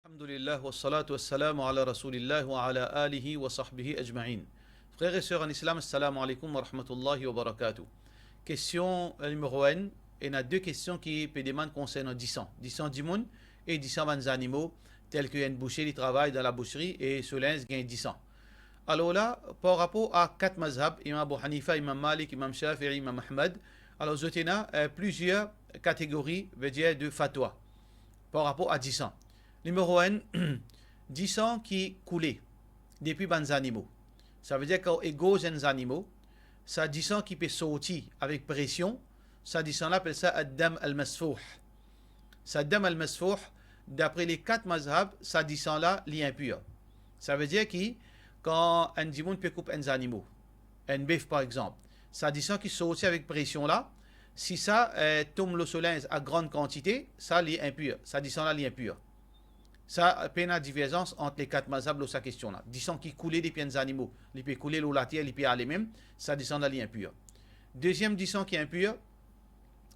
Alhamdulillah wa salatu wa salamu ala rasulillah wa ala alihi wa sahbihi ajma'in. Frères et sœurs en islam, assalamu alaikum wa rahmatullahi wa barakatuh. Question numéro 1. Il y a deux questions qui demandent concernant 10 ans. 10 ans d'imoun et 10 ans des animaux, tels qu'il y a une boucherie qui travaille dans la boucherie et ce linge gagne 10 ans. Alors là, par rapport à 4 mazhab, Imam Abu Hanifa, Imam Malik, Imam Shafi'i, Imam Ahmad, alors je tiens plusieurs catégories veut dire, de fatwa par rapport à 10 ans. Numéro 1, 10 ans qui coulaient depuis les animaux. Ça veut dire qu'au jeunes animaux, ça 10 ans qui peut sortir avec pression, ça 10 ans là appelle ça ad-dam al-masfouh. Ça dam al-masfouh, d'après les 4 mazhab, ça 10 ans là, est impur. Ça veut dire que quand un dimoun peut couper un animaux, un bœuf par exemple, ça 10 ans qui sortit avec pression là, si ça tombe le soleil à grande quantité, ça est impur. Ça 10 ans là, est impur. Ça peine la divergence entre les 4 mazhab dans sa question là. Disons qui coulait des pieds animaux, il peut couler l'eau la terre, il peut aller même, ça descend dans l'impur. Deuxième disons qui est impur,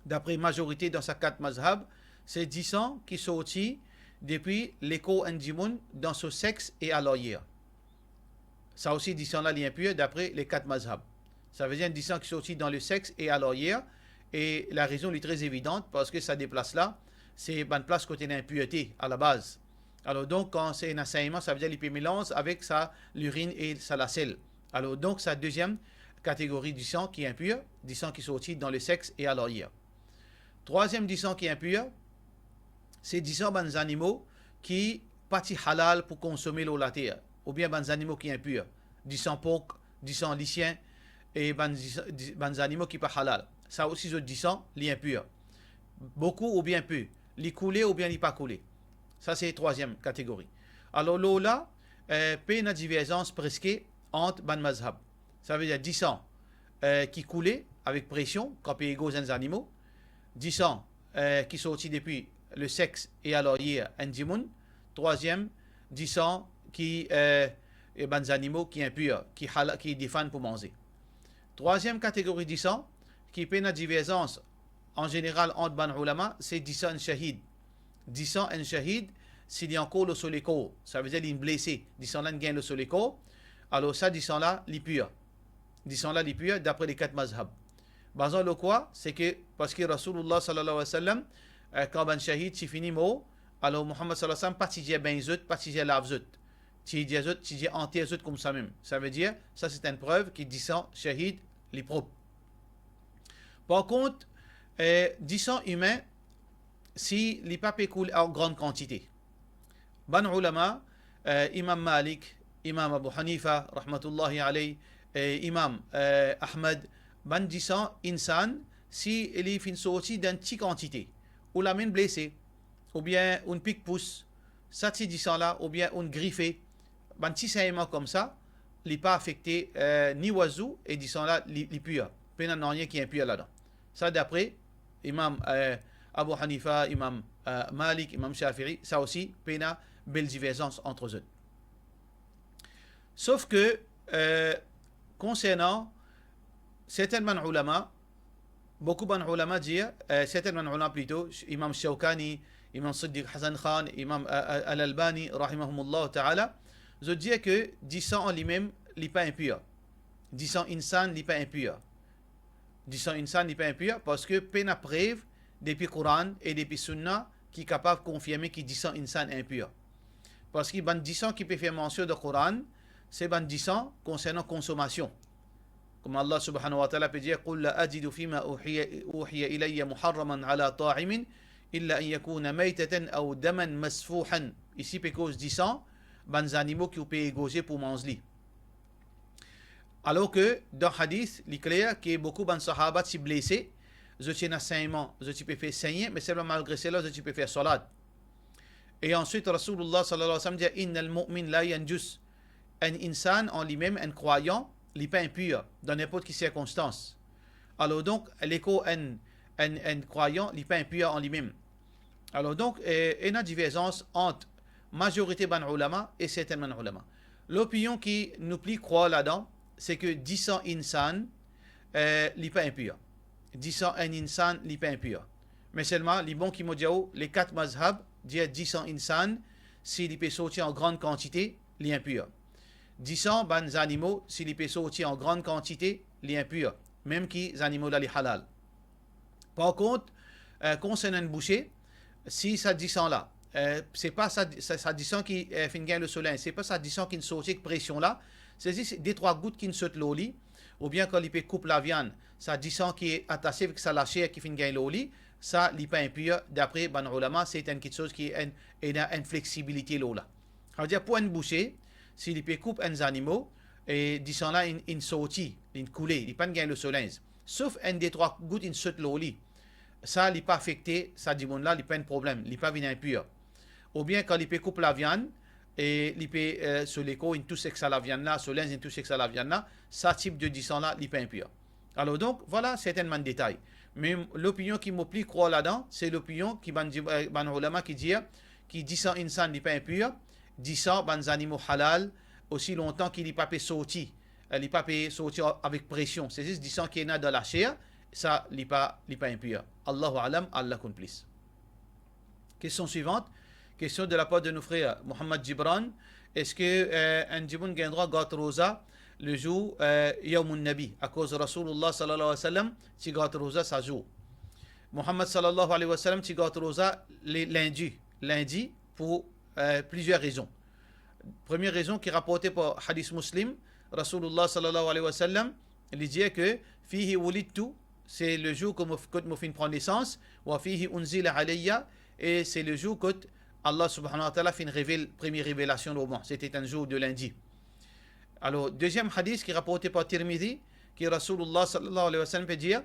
d'après majorité dans sa 4 mazhab, c'est disons qui sorti depuis l'écho indimoun dans son sexe et à l'oreille. Ça aussi disons là l'impur d'après les 4 mazhab. Ça veut dire disons qui sorti dans le sexe et à l'oreille, et la raison est très évidente parce que ça déplace là, c'est une place côté d'impureté à la base. Alors donc, quand c'est un assaillement, ça veut dire qu'il mélange avec l'urine et la selle. Alors donc, c'est la deuxième catégorie du sang qui est impur, du sang qui sortit dans le sexe et à l'oreille. Troisième du sang qui est impur, c'est du sang des animaux qui partent halal pour consommer l'eau la terre, ou bien des animaux qui sont impurs, du sang porc, du sang lycien, et des animaux qui ne sont pas halal. Ça aussi, je dis sang, les impurs. Beaucoup ou bien peu, les coulés ou bien les pas coulés. Ça, c'est la troisième catégorie. Alors, là, il y a divergence presque entre ban mazhab. Ça veut dire 10 ans qui coulaient avec pression, quand il y a des animaux. 10 ans qui sortent depuis le sexe et à l'oreille un dimoun. Troisième, 10 ans qui des animaux qui sont impurs, qui défendent pour manger. Troisième catégorie 10 ans qui peut y divergence en général entre ban ulama, c'est 10 ans shahid. 10 ans un shahid, s'il y a encore le soleil, ça veut dire qu'il est blessé. 10 ans là, il gagne le soleil. Alors ça, 10 ans là, il est pur. 10 ans là, il est pur d'après les 4 mazhab. Basant le quoi, c'est que parce que Rasulullah sallallahu alayhi wa sallam, quand un shahid, c'est fini mot, alors Muhammad sallallahu alayhi wa sallam, pas si ben zut, pas si lave zut. Si zut, si entier zut comme ça même. Ça veut dire, ça c'est une preuve que 10 ans shahid, il est propre. Par contre, 10 ans humains, si les papes coulent en grande quantité. Ban ulama, Imam Malik, Imam Abu Hanifa, rahmatullahi alayhi, Imam Ahmad, ban disant insan, si il est fin sorti d'une petite quantité, ou la main blessée, ou bien une pique pousse, ça c'est disant là, ou bien une griffée, ban petit saillement comme ça, il n'est pas affecté ni oiseau, et disant là, il est pur. Il n'y a rien qui est impur là-dedans. Ça d'après Imam Abu Hanifa, Imam Malik, Imam Shafi'i, ça aussi, il y a une belle divergence entre eux. Sauf que, concernant certains ulama, beaucoup d'ulama disent, certains ulama plutôt, Imam Shawkani, Imam Siddiq Hassan Khan, Imam Al-Albani, rahimahumullah ta'ala, je dis que 10 ans en lui-même, il n'est pas impur. 10 ans insan, il n'est pas impur. 10 ans insan, il n'est pas impur parce que peine à preuve depuis Coran et depuis Sunna qui est capable de confirmer que 10 ans insan est impur. Parce que les 10 ans qui peut faire mention de Coran, c'est les 10 ans concernant consommation. Comme Allah subhanahu wa ta'ala peut dire قُلْ لَا أَجِدُ فِي مَا أُوحِيَ إِلَيَّ مُحَرَّمًا عَلَى طَاعِمٍ إِلَّا أَن يَكُونَ مَيْتَةً أَوْ دَمًا مَسْفُوحًا. Ici, parce que 10 ans, les animaux qui peuvent égorger pour manger. Alors que dans le hadith, il est clair que beaucoup de sahaba sont blessés. Je tiens à saignement, je peux faire saigner, mais seulement malgré cela, je peux faire salat. Et ensuite, Rasulullah sallallahu alayhi wa sallam dit Innal mu'min la yanjus. Un insan en lui-même, un croyant, il n'est pas impur dans n'importe quelle circonstance. Alors donc, l'écho, un croyant, il n'est pas impur en lui-même. Alors donc, il y a une divergence entre majorité ban ulama et certains ban ulama. L'opinion qui nous plie croire là-dedans, c'est que 10 ans insan, il n'est pas impur. 10 ans un insan, il n'est pas impur. Mais seulement, les bons qui m'ont dit, les 4 mazhab, disent 10 ans insan, s'il peut sortir en grande quantité, l'impur. 10 ban animaux, s'il peut sortir en grande quantité, l'impur. Même qui les animaux là, les halal. Par contre, concernant une bouchée, si ça 10 là, c'est pas ça 10 qui fait gagner le soleil, c'est pas ça 10 qui ne sortit avec pression là, c'est juste des 3 gouttes qui ne sautent l'eau lit, ou bien quand il peut couper la viande, ça 10 qui est attaché avec ça la chair qui fait gagner l'eau lit, ça n'est pas impur. D'après ban ulama, c'est une chose qui a une flexibilité l'eau là. Ça veut dire pour une bouchée, s'il peut couper un animaux, et 10 là, une sortie, une coulée, il pas gagner le soleil. Sauf un des 3 gouttes, une saute l'eau lit. Ça n'est pas affecté, ça dit bon là, il n'y a pas de problème, il n'est pas venu impur. Ou bien quand il peut couper la viande, et il peut sur l'écho, il touche avec ça la viande là, sur l'un, il touche avec ça la viande là, ça type de 10 là, il n'est pas impur. Alors donc, voilà certainement de détails. Mais l'opinion qui m'oublie croit là-dedans, c'est l'opinion qui ban ulama qui dit ça insan n'est pas impur, dit ça ban animaux halal, aussi longtemps qu'il n'est pas sorti, il n'est pas sortir avec pression. C'est juste 10 qui est né dans la chair, ça n'est pas impur. Allahu alam, Allah complice. Question suivante. Question de la part de nos frères Mohamed Gibran. Est-ce que un djiboun gagne droit gâte rosa le jour Yawmun Nabi à cause de Rasulullah sallallahu alayhi wa sallam, si gâte rosa ça joue. Mohamed sallallahu alayhi wa sallam, si gâte rosa lundi pour plusieurs raisons. Première raison qui est rapportée par Hadith Muslim, Rasulullah sallallahu alayhi wa sallam, il dit que fihi wulidtu, c'est le jour que je fin prendre naissance, wa fihi unzila alayya, et c'est le jour que Allah subhanahu wa ta'ala fin première révélation au monde. C'était un jour de lundi. Alors, deuxième hadith qui est rapporté par Tirmidhi, qui Rasulullah sallallahu alayhi wa sallam peut dire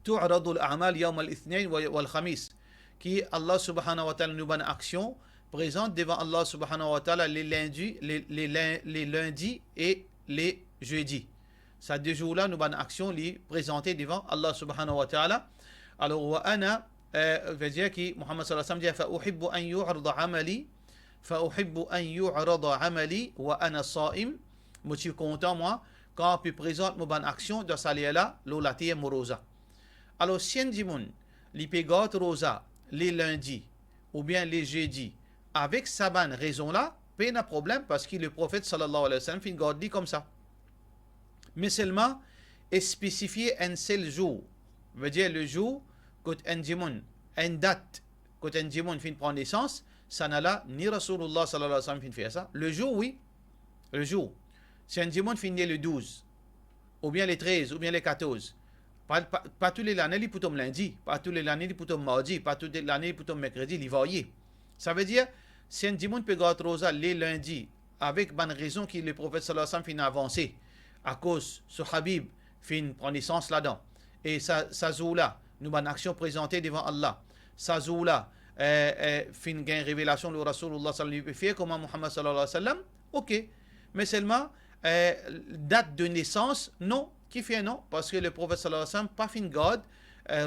tu'radu al-a'mal yawm al-ithnain wal khamis, qui Allah subhanahu wa ta'ala nous donne action présente devant Allah subhanahu wa ta'ala les lundis et les jeudis. Ces 2 jours-là, nous avons une action les présenter devant Allah subhanahu wa ta'ala. Alors, wa ana veut dire que Muhammad sallallahu alayhi wa sallam dit فأحب أن يعرض عملي وأنا صائم. Je suis content moi quand je présente mon bonne action dans cette là l'olatie morosa. Alors si un dimoun li pégat rosa les lundis ou bien les jeudis avec sa bonne raison là, pas de problème parce que le prophète sallallahu alayhi wa sallam fin garde comme ça. Mais seulement spécifier un seul jour, veut dire le jour quand un dimoun, une date quand un dimoun fin prendre naissance, ça n'a là ni Rasulullah sallallahu alayhi wa sallam fin faire ça. Le jour oui, le jour. Si un dimoun fin le 12 ou bien les 13 ou bien les 14, pas tous les années il peut tomber lundi, pas tous les années il peut tomber mardi, pas toutes les années il peut tomber mercredi, il voyait. Ça veut dire si un dimoun peut garder rosa les lundis avec bonne raison que le prophète sallallahu alayhi wa sallam fin avancé à cause ce Habib fin prend naissance là-dedans et ça joue là nous avons une action présentée devant Allah. Ça joue là fin gain révélation le Rasulullah sallallahu alayhi wa sallam comment Muhammad sallallahu alayhi wa sallam. OK. Mais seulement date de naissance non qui fait non parce que le prophète sallallahu alayhi wa sallam pas fin garde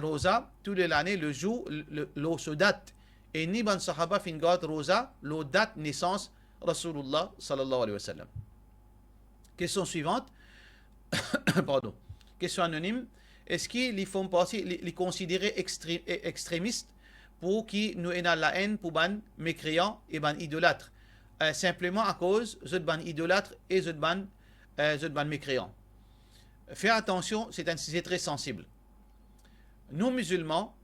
rosa toute l'année le jour le ce date et ni ban sahaba fin garde rosa le date naissance Rasulullah sallallahu alayhi wa sallam. Question suivante. Pardon. Question anonyme. Est-ce qu'ils font partie, les considérer extrémistes pour qui nous ayons la haine pour ban mécréants et ban idolâtres simplement à cause de ban idolâtres et de ban mécréants. Faites attention, c'est un sujet très sensible. Nous musulmans,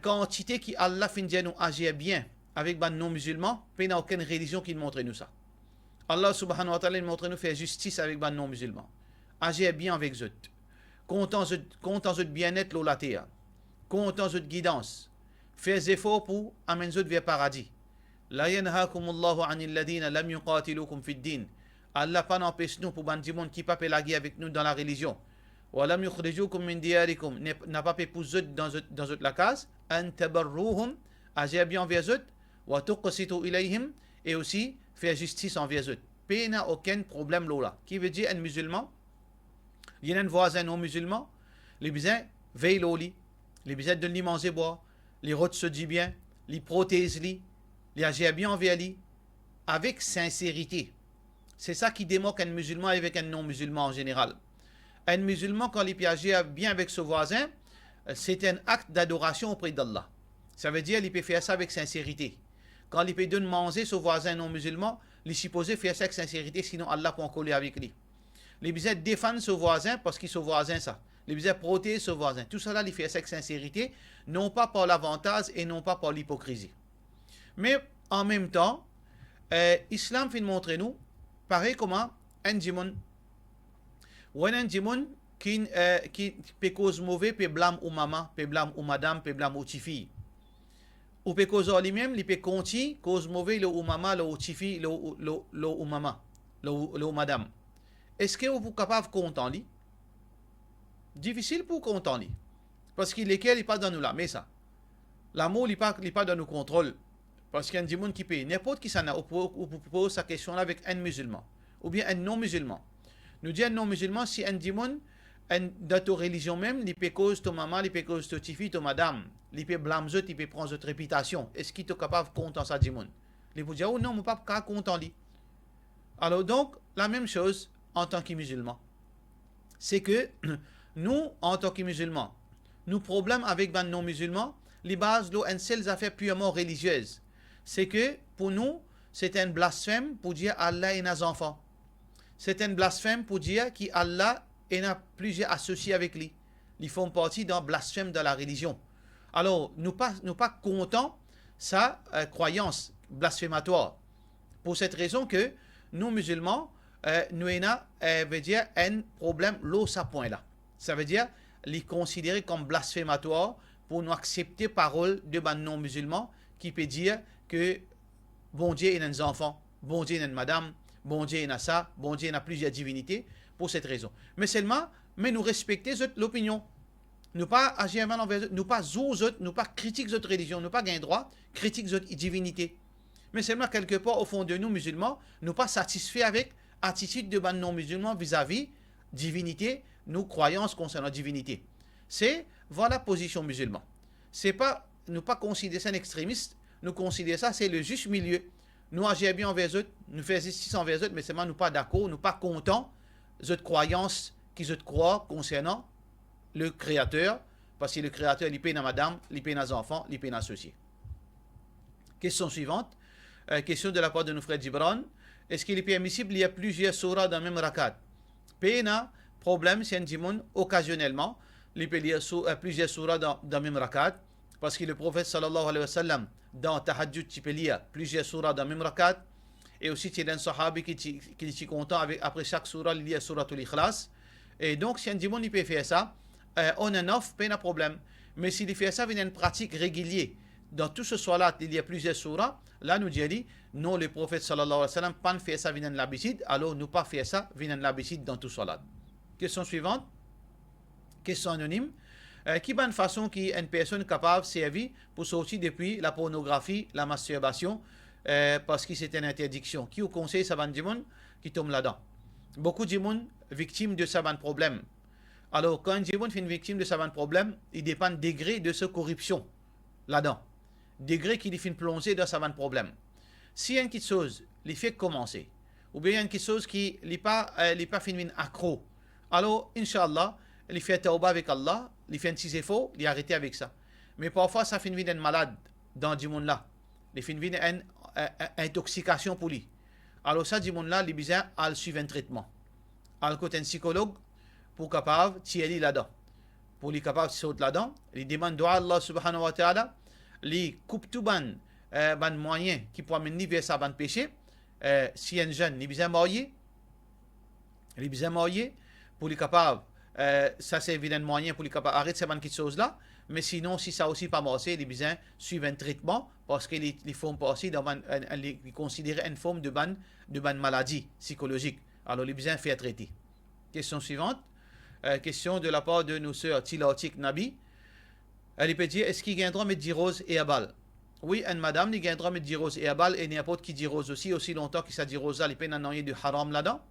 quantité qui Allah fin de nous agir bien avec ban non musulmans, il n'y a aucune religion qui montre nous ça. Allah subhanahu wa ta'ala montre nous faire justice avec ban non musulmans. Agir bien avec eux. Content de bien-être la terre, content de guidance, fais efforts pour amener vers le paradis. La yanhakumullahu anil ladina lam yuqatilukum fid din. Allah pas n'empêche nous pour bandi monde qui pas la guerre avec nous dans la religion. Wa lam yukhrijukum min diyarikum, n'a pas poussé dans la case, an tabarruhum, agir bien envers eux, wa tuqsitu ilayhim, et aussi faire justice envers eux. Pas n'a aucun problème là. Qui veut dire un musulman il y a un voisin non musulman, les besoins veillent l'oli, les besoins de lui manger boire, les routes se dit bien, les prothèses les agir bien envers lui, avec sincérité. C'est ça qui démarque un musulman avec un non musulman en général. Un musulman, quand il peut agir bien avec ce voisin, c'est un acte d'adoration auprès d'Allah. Ça veut dire qu'il peut faire ça avec sincérité. quand il peut donner manger son voisin non musulman, il est supposé faire ça avec sincérité, sinon Allah peut en coller avec lui. Il besoin défendre son voisin parce qu'il est son voisin ça. Il besoin protéger son voisin. Tout cela, il fait ça avec sincérité, non pas par l'avantage et non pas par l'hypocrisie. Mais en même temps, l'islam fait montrer nous, pareil comment un djimoun, ou un djimoun qui peut cause mauvais, peut blâmer ou maman, peut blâmer ou madame, peut blâmer ou tifi. Ou peut cause lui-même, il peut conti, cause mauvais, le ou maman, le ou tifi, le ou maman, le ou madame. Est-ce que vous êtes capable de compter en lui? Difficile pour compter en lui. Parce qu'il n'est pas dans nous là, mais ça. L'amour n'est pas dans nos contrôles. Parce qu'il y a des gens qui payent. N'importe qui s'en a, ou pose sa question là avec un musulman. Ou bien un non-musulman. Nous disons un non-musulman, si un démon, dans ta religion même, il peut cause ton maman, il peut cause ton fille, ton madame. Il peut blâmer eux, il peut prendre votre réputation. Est-ce qu'il est capable de compter en ça démon? Il peut dire, oh non, je ne peux pas compter en lui. Alors donc, la même chose en tant que musulman. C'est que nous, en tant que musulmans, nous problèmes avec les non-musulmans, les bases de seule affaire purement religieuse. C'est que pour nous, c'est un blasphème pour dire Allah est nos enfants. C'est un blasphème pour dire qu'Allah est plusieurs associés avec lui. Ils font partie d'un blasphème de la religion. Alors, nous pas contents sa croyance blasphématoire. Pour cette raison que nous, musulmans, nous veut dire un problème là, ça point là. Ça veut dire les considérer comme blasphématoire pour nous accepter parole de non-musulmans qui peut dire que bon Dieu est nos enfants, bon Dieu est madame, bon Dieu est ça, bon Dieu a plusieurs divinités pour cette raison. Mais seulement, mais nous respecter l'opinion. Nous pas agir mal envers eux, nous pas nous pas critiquer notre religion, nous pas gagner droit, critiquer notre divinité. Mais seulement quelque part au fond de nous musulmans, nous pas satisfaits avec attitude de non-musulmans vis-à-vis divinité, nos croyances concernant la divinité. C'est voilà la position musulmane. C'est pas nous pas considérer ça un extrémiste, nous considérer ça c'est le juste milieu. Nous agir bien envers eux, nous faire justice envers eux, mais seulement nous pas d'accord, nous pas contents de croyances qu'ils croient concernant le Créateur, parce que le Créateur il paye dans madame, il paye dans les enfants, il paye dans associés. Question suivante, question de la part de nos frères Gibran. Est-ce qu'il est permissible il y a plusieurs surahs dans le même rakat? Pena problème c'est un djimoun occasionnellement il peut lire plusieurs surahs dans le même rakat parce que le prophète sallallahu alayhi wa sallam dans tahajjud il peut lire plusieurs surahs dans le même rakat et aussi il y a un sahabi qui est content après chaque surah il lit suratul ikhlas et donc si un djimoun il peut faire ça on and off pas de problème mais s'il fait ça il y a une pratique régulière dans tout ce salat il y a plusieurs surahs là nous dit non le prophète sallallahu alayhi wa sallam pas fait ça vient de l'habitude alors nous pas faire ça vient de l'habitude dans tout salat. Question suivante, question anonyme. Qui bonne façon qui une personne capable de servir pour sortir depuis la pornographie, la masturbation, parce que c'est une interdiction. Qui vous conseille ça du monde qui tombe là-dedans? Beaucoup de monde victimes de ça problème. Alors quand un monde fait une victime de ça problème, il dépend du degré de sa corruption là-dedans. Degré qu'il fait plonger dans ça problème. Si il y a une petite chose, il fait commencer, ou bien il y a une petite chose qui n'est pas fait accro. Alors, Inch'Allah, il fait tauba avec Allah, il fait un petit effort, il arrête avec ça. Mais parfois, ça fait une vie d'un malade dans ce monde-là. Il fait une vie d'une intoxication pour lui. Alors, ça, ce monde-là, il a besoin de suivre un traitement. Alors, côté un psychologue, pour capable de tirer là-dedans. Pour lui capable de sauter là-dedans, il demande dua à Allah subhanahu wa ta'ala, il coupe tout ban moyen qui peut amener vers ça ban péché. Si un jeune, il a besoin de marier, il a besoin de marier, pour les capables, ça c'est évidemment moyen pour les capables arrêter ces choses là, mais sinon si ça aussi pas marché, il a besoin de suivre un traitement parce qu'ils font passer dans ils considèrent une forme de ban maladie psychologique. Alors il a besoin de faire traiter. Question suivante, question de la part de nos sœurs Tilatik Nabi. Elle peut dire est-ce qu'il y a un droit de dire rose et abal? Oui, une madame, il y a un droit de dire rose et abal et n'importe qui dit rose aussi longtemps que ça dit rose là, il peut y avoir du haram là-dedans.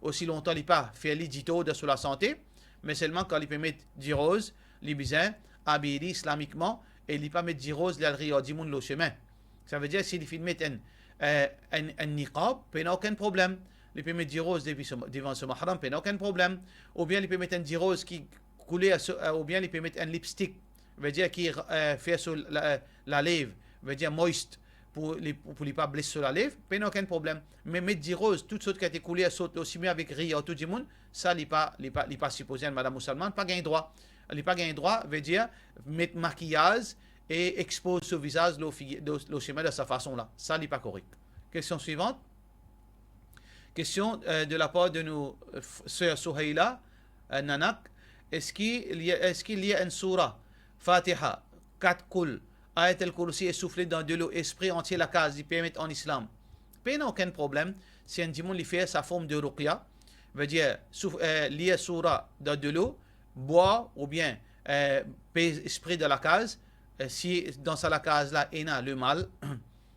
Aussi longtemps il pas fait l'édito de sur la santé, mais seulement quand il peut mettre du rose, il besoin habillé islamiquement et il pas mettre du rose il a du monde le chemin. Ça veut dire s'il fait mettre un niqab, il n'a aucun problème. Il peut mettre du rose devant ce mahram, il n'a aucun problème. Ou bien il peut mettre un du rose qui coulait, ou bien il peut mettre un lipstick, veut dire qui fait sur la lèvre, veut dire moist, pour ne pas blesser la lèvre, pas aucun problème. Mais mettre du rose, toute chose qui a été coulée, saute aussi mieux avec rire, tout le monde, ça, il n'est pas supposé, madame musulmane, pas gain droit. Il n'est pas gain droit, veut dire mettre maquillage et expose ce visage, le schéma de sa façon-là. Ça, n'est pas correct. Question suivante. Question de la part de nos sœurs Souhaïla, Nanak. Est-ce qu'il y a une surah, Fatiha, 4 kul, Ayat al-Kursi est soufflé dans de l'eau, esprit entier la case, il permet en islam. Il n'y a aucun problème. Si un démon lui fait sa forme de ruqya, veut dire lire surah dans de l'eau, boire ou bien esprit de la case, si dans la case là il y a le mal,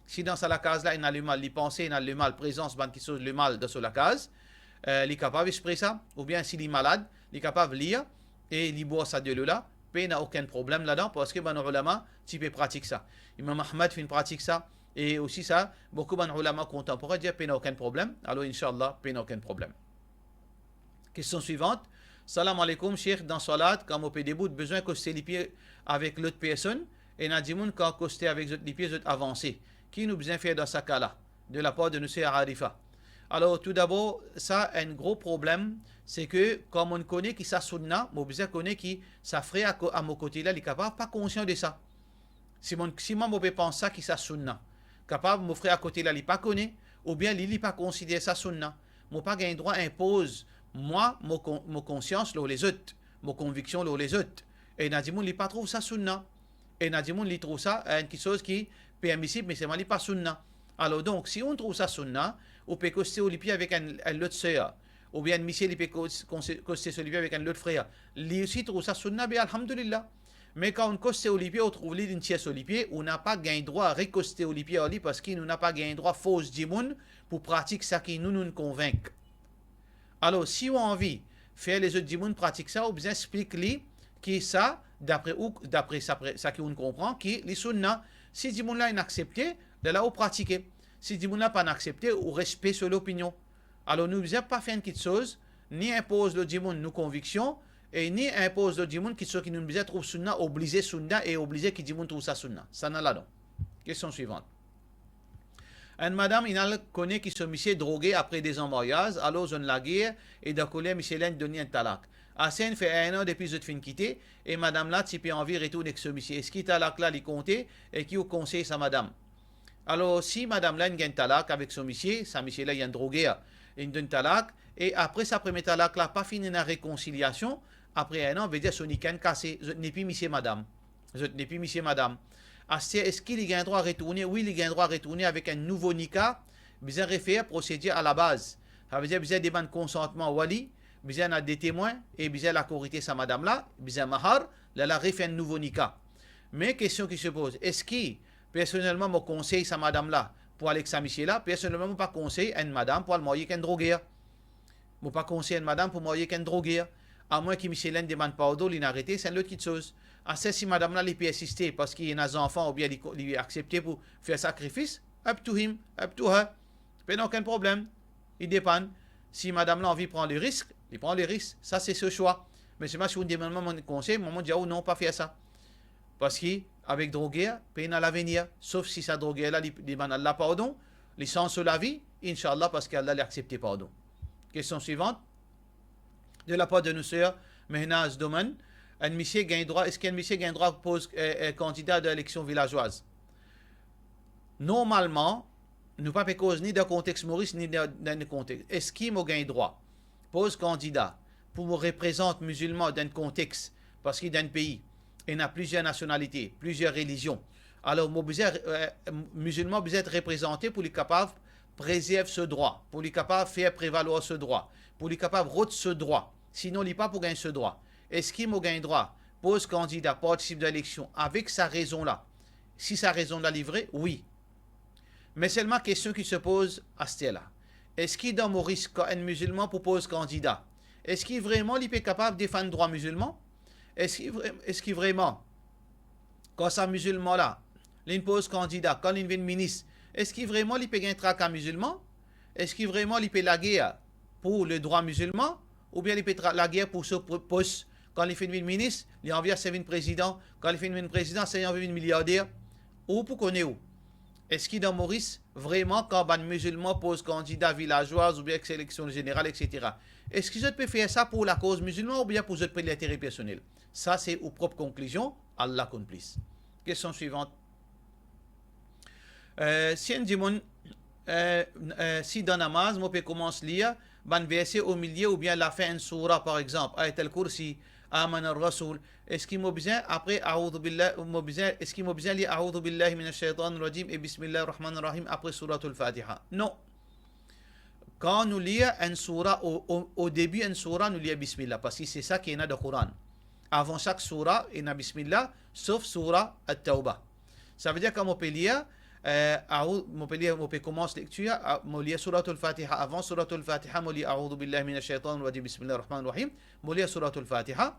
si dans la case là il y a le mal, il pense il y a le mal, présence ban qui chose le mal dans la case, il est capable d'esprit ça, ou bien s'il est malade, il est capable de lire et il boit ça de l'eau là. Il n'y a aucun problème là-dedans parce que les ulama pratiquent ça. Imam Ahmad fait une pratique ça et aussi ça, beaucoup de ulama contemporains disent qu'il n'y a aucun problème. Alors, Inch'Allah, il n'y a aucun problème. Question suivante. Salam alaikum, Cheikh, dans Salat, quand on peut debout, besoin de coster les pieds avec l'autre personne et n'a dit quand coster avec les pieds avancés. Qui nous besoin faire dans ce cas-là? De la part de nous, c'est Arifa. Alors, tout d'abord, ça, un gros problème, c'est que, comme on connaît qui ça sunna, mon besoin connaît qui ça frère à mon côté là, il est capable, pas conscient de ça. Si moi, je pense ça qui ça sunna, capable, mon frère à côté là, il pas connaît, ou bien il n'est pas considéré ça sunna. Mon pas gain droit impose, moi, mon conscience, les autres, mon conviction, les autres. Et Nadimoun, il pas trouve ça sunna. Et Nadimoun, il trouve ça quelque chose qui est permissible, mais c'est mal, il pas sunna. Alors donc, si on trouve ça sunna, on peut coster au pied avec un autre sœur, ou bien Michel il peut coster sur pied avec un autre frère. Lui aussi trouve ça sunna, bien alhamdulillah. Mais quand on coste au pied, on trouve l'île d'une tiers au pied, on n'a pas gain droit à recoster au pied parce qu'il n'a pas gain droit fausse dimoun pour pratiquer ça qui nous convainc. Alors, si on a envie de faire les autres dimoun pratiquer ça, on bien explique-lui qui ça, d'après ça qu'on comprend, qui les sunna. Si dimoun là est accepté, de là on pratiquer. Si dimoun là pas accepté, on respecte sur l'opinion. Alors, nous ne devons pas faire quelque chose, ni impose le dimoun nos convictions, et ni impose le dimoun qui nous disait trouve sunna, obliger sunna et obliger qui dimoun trouve ça sunna. Ça n'a là-dedans. Question suivante. Une madame, il connaît qui se monsieur drogué après des mariages, alors je la guerre, et d'accoler Michel donner un talak. Asen fait 1 an depuis que je fin quitté, et madame là, si peut envie retourner avec ce monsieur. Est-ce qu'il talak là, il comptait, et qui vous conseille sa madame? Alors, si madame là, il gagne talak avec ce monsieur, sa monsieur là, il y a un drogué, il donne talak, et après sa première talak là, pas fini la réconciliation, après 1 an, veut dire son ikan cassé, je n'ai plus monsieur madame. Je n'ai plus monsieur madame. Est-ce qu'il a un droit à retourner? Oui, il a un droit à retourner avec un nouveau nika. Besoin de refaire procédure à la base. Ça veut dire besoin de demander consentement wali, besoin de des témoins et besoin de la corriger sa madame là, besoin de mahar, là la refait un nouveau nika. Mais question qui se pose, est-ce que personnellement me conseille sa madame là pour aller avec sa monsieur là? Personnellement, je ne pas conseille une madame pour aller marier qu'un drogué. Je ne pas conseiller une madame pour marier qu'un drogué. À moins que monsieur ne demande pardon, il n'a arrêté, c'est une autre chose. Si madame là, il peut assister parce qu'il y a des enfants ou bien il accepté pour faire sacrifice, up to him, up to her. Il n'y a aucun problème. Il dépend. Si madame là a envie de prendre le risque, il prend le risque. Ça, c'est ce choix. Mais c'est moi, si vous demandez mon conseil, moi, je dis, oh non, pas faire ça. Parce qu'avec drogué, il y a l'avenir. Sauf si sa drogué là, il demande Allah pardon, il sens la vie, Inch'Allah, parce qu'Allah l'a accepté pardon. Question suivante. De la part de nos sœurs, Mehnaz Doman. Un monsieur gagne droit, est-ce qu'un monsieur gagne droit pour candidat de l'élection villageoise? Normalement, nous pas cause ni d'un contexte Maurice ni d'un contexte. Est-ce qu'il me gagne droit pose candidat pour me représenter musulman d'un contexte parce qu'il est d'un pays et il a plusieurs nationalités, plusieurs religions. Alors, musulman besoin être représenté pour les capables préserver ce droit, pour les capables faire prévaloir ce droit, pour les capables rôder ce droit. Sinon, il n'est pas pour gagner ce droit. Est-ce qu'il me gagne droit pose candidat, participe de l'élection avec sa raison là? Si sa raison l'a livrée, oui. Mais seulement question qui se pose à ce là. Est-ce qu'il dans mon risque quand un musulman propose candidat? Est-ce qu'il vraiment il est capable de défendre le droit musulman? Est-ce qu'il vraiment, quand ça musulman là, il pose candidat, quand il vient ministre, est-ce qu'il vraiment il peut gagner traque à musulman? Est-ce qu'il vraiment il peut la guerre pour le droit musulman? Ou bien il peut la guerre pour ce poste? Quand il fait une ministre, il envie à servir président. Quand il fait une président, c'est envie une milliardaire. Ou pour qu'on est où? Est-ce qu'il dans Maurice, vraiment, quand un musulman pose candidat villageoise ou bien sélection générale, etc., est-ce que je peux faire ça pour la cause musulmane ou bien pour l'intérêt personnel? Ça, c'est aux propres conclusions. Allah complice. Question suivante. Si on dit, si dans namaz, on peut commencer à lire, un verset au milieu ou bien la fin d'une surah, par exemple, ayat al-kursi, aman al-rasoul, est-ce qu'il m'a besoin, après, est-ce qu'il m'a besoin de lire a'udhu billahi minash shaitanir rajim et bismillahir rahmanir rahim après surah al-Fatiha? Non. Quand nous lisons une surah, au début d'une surah, nous lisons bismillah, parce que c'est ça qui est dans le Coran. Avant chaque surah, il y a bismillah, sauf surah at-Tawbah. Ça veut dire qu'on peut lire, on peut commencer lecture, on lit surah al-Fatiha, avant surah al-Fatiha, on lit a'udhu billahi minash shaitanir rajim, bismillahir rahmanir rahim, on lit surah al-Fatiha.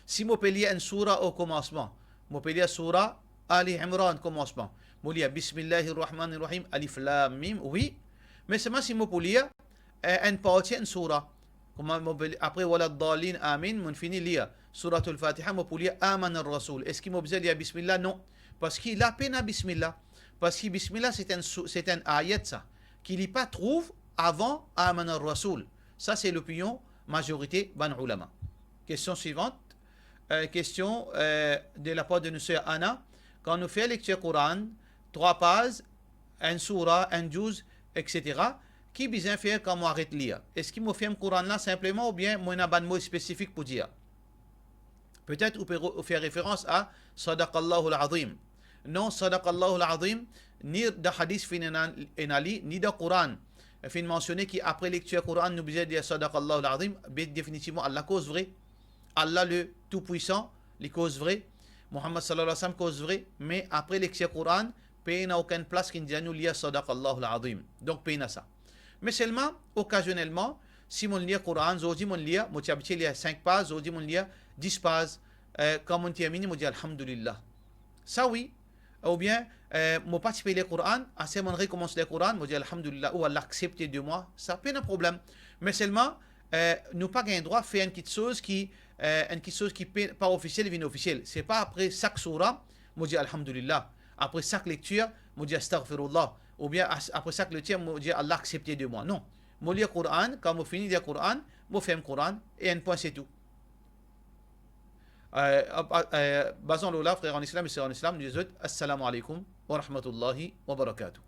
Si on peut lire une surah au commencement, on peut lire surah Ali Imran au commencement, on lit bismillahir rahmanir rahim, alif lam mim, oui, mais seulement si on peut lire une partie d'une surah. Après, voilà dalin amin, on finit lire surah al-Fatiha, on peut lire aman al-rasoul. Est-ce qu'il m'a besoin de lire bismillah? Non. Parce qu'il a peine à bismillah. Parce que bismillah, c'est un ayat, ça, qu'il n'y pas trouve avant aman al-rasoul. Ça, c'est l'opinion majorité ban ulama. Question suivante. Question de la part de notre sœur Anna. Quand nous faisons lecture Coran, 3 pages, un surah, un juz, etc., qui besoin faire quand on arrête de lire? Est-ce qu'il me fait le Coran là simplement ou bien moi a un mot spécifique pour dire? Peut-être on peut faire référence à Sadaqallahu al-Azim. Non, Sadaqallahu al-Azim, ni de hadith finali, ni de Coran. Fin mentionné qu'après lecture Coran, nous besoin dire Sadaqallahu al-Azim, définitivement Allah cause vrai. Allah le Tout-Puissant, les causes vraies. Muhammad sallallahu alayhi wa sallam cause vrai. Mais après lecture Coran, il n'y a aucune place qui nous dit nous lire Sadaqallahu al-Azim. Donc, il y a ça. Mais seulement, occasionnellement, si on lit le Coran, aujourd'hui, on lit, on habitué lire 5 pages, aujourd'hui, on lit 10 pages. Quand on termine, on dit Alhamdulillah. Ça, oui. Ou bien, je participe au Coran, assez on recommence le Coran, on dit Alhamdulillah, ou Allah accepte de moi. Ça n'a pas de problème. Mais seulement, nous pas un droit de faire une petite chose qui n'est pas officielle, vient officielle. Ce n'est pas après chaque surah, on dit Alhamdulillah. Après chaque lecture, on dit Astaghfirullah. Ou bien après chaque lecture, on dit Allah accepte de moi. Non. Je lis le Coran, quand je finis le Coran, je fais le Coran, et un point c'est tout. Basons là, frères en islam et sœurs en islam, nous disons Assalamu alaikum wa rahmatullahi wa barakatuh.